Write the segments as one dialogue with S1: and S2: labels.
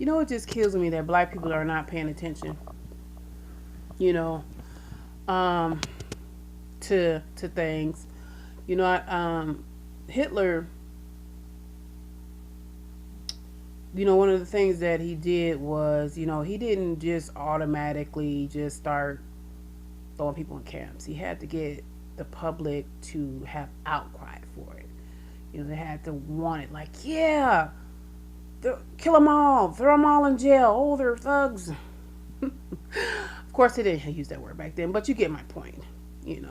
S1: You know, it just kills me that black people are not paying attention. You know, um, to things. You know, Hitler. You know, one of the things that he did was, you know, he didn't just automatically just start throwing people in camps. He had to get the public to have outcry for it. You know, they had to want it. Like, yeah, kill them all, throw them all in jail. Oh, they're thugs. Of course, they didn't use that word back then, but you get my point. You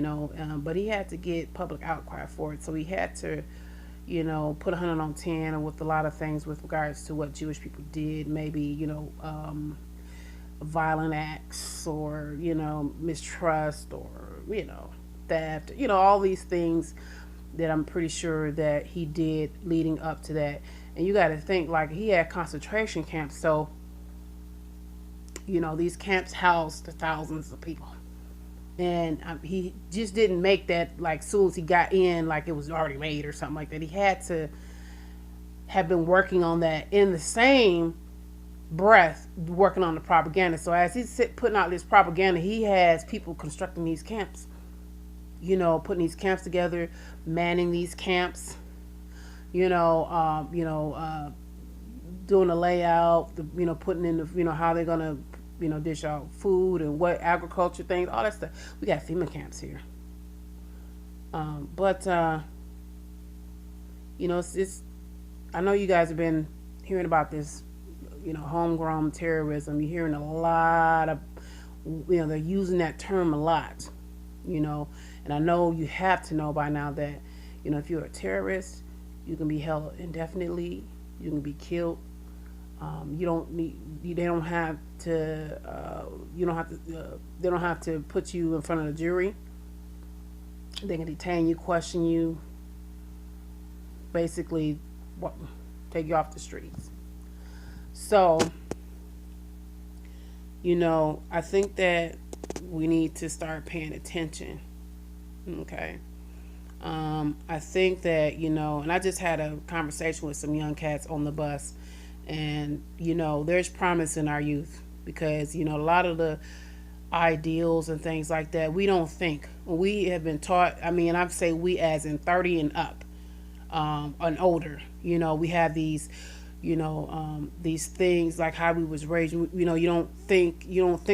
S1: know, but he had to get public outcry for it, so he had to, put 100 on 10 with a lot of things with regards to what Jewish people did. Maybe violent acts or mistrust or theft. All these things that I'm pretty sure that he did leading up to that. And you got to think, like, he had concentration camps, so these camps housed thousands of people. And he just didn't make that like soon as he got in, like it was already made or something like that. He had to have been working on that in the same breath, working on the propaganda. So as he's putting out this propaganda, he has people constructing these camps, putting these camps together, manning these camps, doing the layout, putting in how they're gonna dish out food and what agriculture things, all that stuff. We got FEMA camps here. But it's I know you guys have been hearing about this, homegrown terrorism. You're hearing a lot of, they're using that term a lot, and I know you have to know by now that, if you're a terrorist, you can be held indefinitely, you can be killed. You don't need. They don't have to. You don't have to. They don't have to put you in front of the jury. They can detain you, question you, basically, take you off the streets. So, I think that we need to start paying attention. Okay. I think that and I just had a conversation with some young cats on the bus. And there's promise in our youth because a lot of the ideals and things like that we don't think. We have been taught, I say we as in 30 and up, and older. We have these these things like how we was raised. You don't think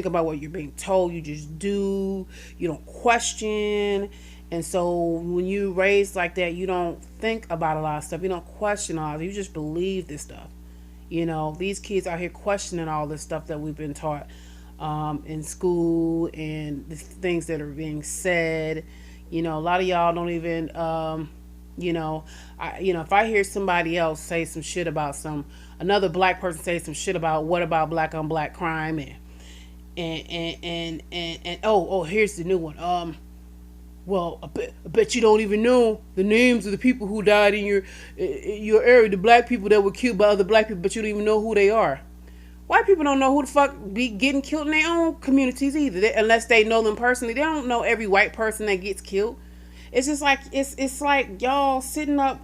S1: about what you're being told. You just do. You don't question. And so when you raised like that, you don't think about a lot of stuff. You don't question all of it. You just believe this stuff. These kids out here questioning all this stuff that we've been taught in school and the things that are being said. A lot of y'all don't even, if I hear somebody else say some shit about another black person say some shit about what about black on black crime and oh, here's the new one. Well, I bet you don't even know the names of the people who died in your area, the black people that were killed by other black people, but you don't even know who they are. White people don't know who the fuck be getting killed in their own communities either, unless they know them personally. They don't know every white person that gets killed. It's just like it's like y'all sitting up,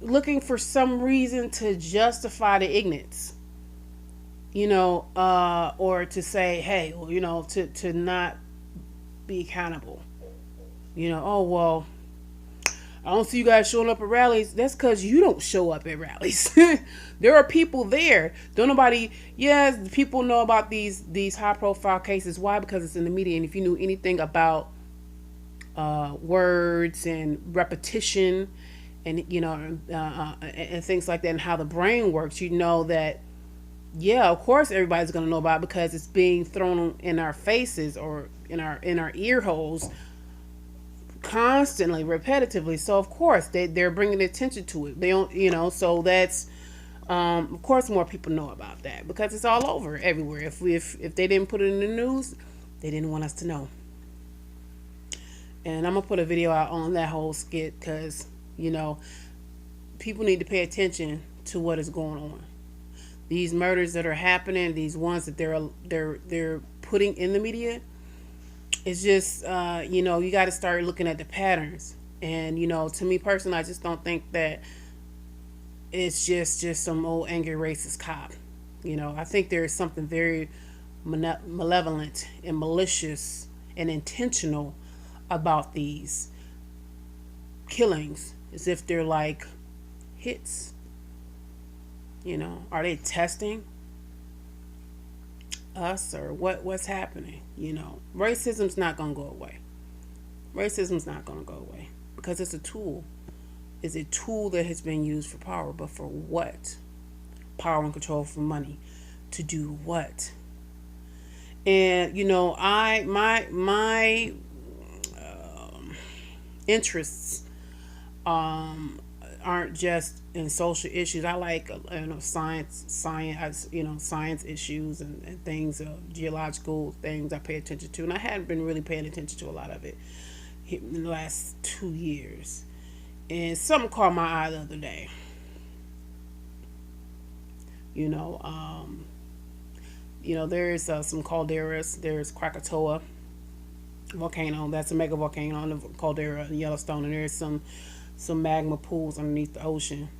S1: looking for some reason to justify the ignorance, or to say, hey, well, to not be accountable. Oh well, I don't see you guys showing up at rallies. That's because you don't show up at rallies. There are people there. Don't nobody. Yes, people know about these high profile cases. Why? Because it's in the media. And if you knew anything about words and repetition, and and things like that, and how the brain works, you know that. Yeah, of course everybody's gonna know about it because it's being thrown in our faces or in our ear holes constantly, repetitively. So of course they're bringing attention to it. They don't, so that's of course more people know about that because it's all over everywhere. If they didn't put it in the news, they didn't want us to know. And I'm gonna put a video out on that whole skit because people need to pay attention to what is going on. These murders that are happening, these ones that they're putting in the media, it's just you got to start looking at the patterns. And to me personally, I just don't think that it's just some old angry racist cop. I think there is something very malevolent and malicious and intentional about these killings, as if they're like hits. Are they testing us, or what's happening? Racism's not gonna go away. Racism's not gonna go away because it's a tool. It's a tool that has been used for power, but for what? Power and control, for money. To do what? And my interests aren't just in social issues. I like science issues and things, geological things I pay attention to, and I hadn't been really paying attention to a lot of it in the last 2 years. And something caught my eye the other day. There's some calderas. There's Krakatoa volcano. That's a mega volcano on the caldera in Yellowstone, and there's some magma pools underneath the ocean.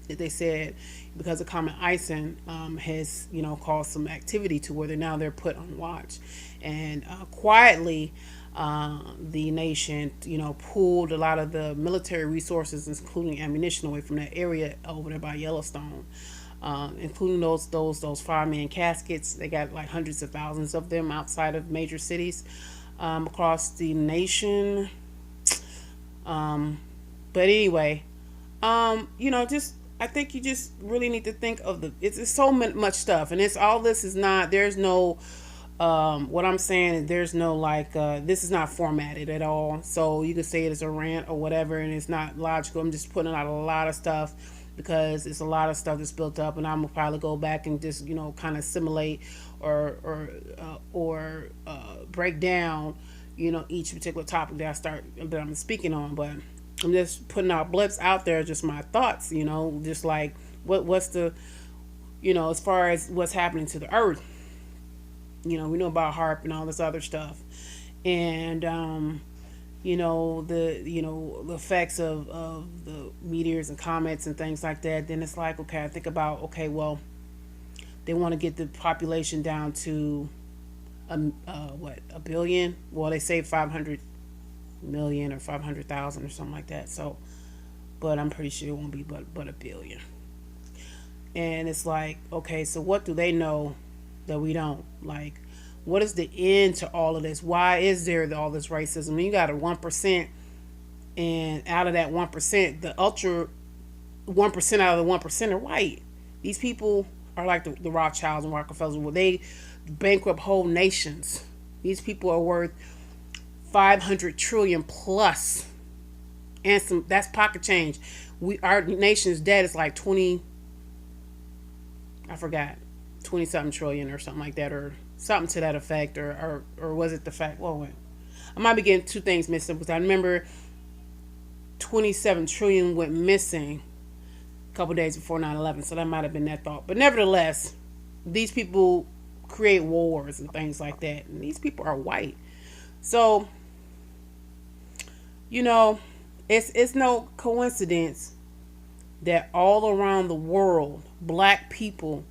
S1: They said because of common icing has caused some activity to where they're put on watch, and quietly the nation pulled a lot of the military resources, including ammunition, away from that area over there by Yellowstone, including those fireman caskets. They got like hundreds of thousands of them outside of major cities across the nation. But anyway, just I think you just really need to think of it's so much stuff, and it's all this is not. There's no. What I'm saying is there's no this is not formatted at all. So you could say it as a rant or whatever, and it's not logical. I'm just putting out a lot of stuff because it's a lot of stuff that's built up, and I'm gonna probably go back and just kind of assimilate or break down each particular topic that I'm speaking on. But I'm just putting out blips out there, just my thoughts, just like what's the as far as what's happening to the earth. We know about HAARP and all this other stuff, and the effects of the meteors and comets and things like that. Then it's like, okay, I think about, okay, well, they want to get the population down to a billion. Well, they say 500 million or 500,000 or something like that. So, but I'm pretty sure it won't be but a billion. And it's like, okay, so what do they know that we don't? Like, what is the end to all of this? Why is there all this racism? You got a 1%, and out of that 1%, the ultra 1% out of the 1% are white. These people are like the Rothschilds and Rockefellers, where they bankrupt whole nations. These people are worth 500 trillion plus, and that's pocket change. Our nation's debt is like 20 something trillion or something like that, or something to that effect, or was it the fact? Well, wait, I might be getting two things missing, because I remember 27 trillion went missing a couple days before 9/11, so that might have been that thought. But nevertheless, these people create wars and things like that, and these people are white. So it's no coincidence that all around the world, black people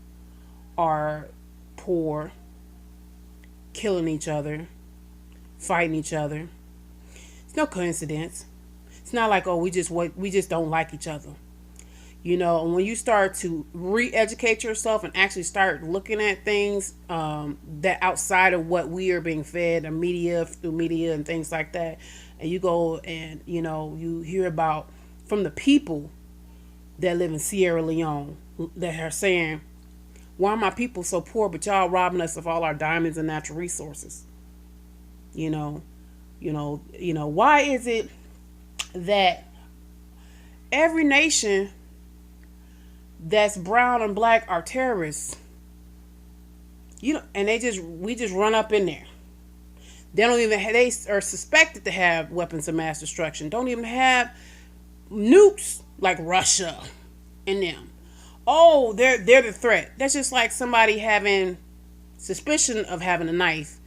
S1: are poor, killing each other, fighting each other. It's no coincidence. It's not like, oh, we just don't like each other. And when you start to re-educate yourself and actually start looking at things that outside of what we are being fed, through media and things like that, and you go and you hear about from the people that live in Sierra Leone that are saying, why are my people so poor, but y'all robbing us of all our diamonds and natural resources? Why is it that every nation that's brown and black are terrorists? And we just run up in there. They don't even they are suspected to have weapons of mass destruction. Don't even have nukes like Russia and them. Oh, they're the threat. That's just like somebody having suspicion of having a knife,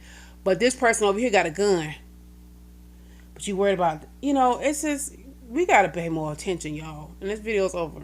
S1: but this person over here got a gun. But you worried about, it's just, we got to pay more attention, y'all. And this video's over.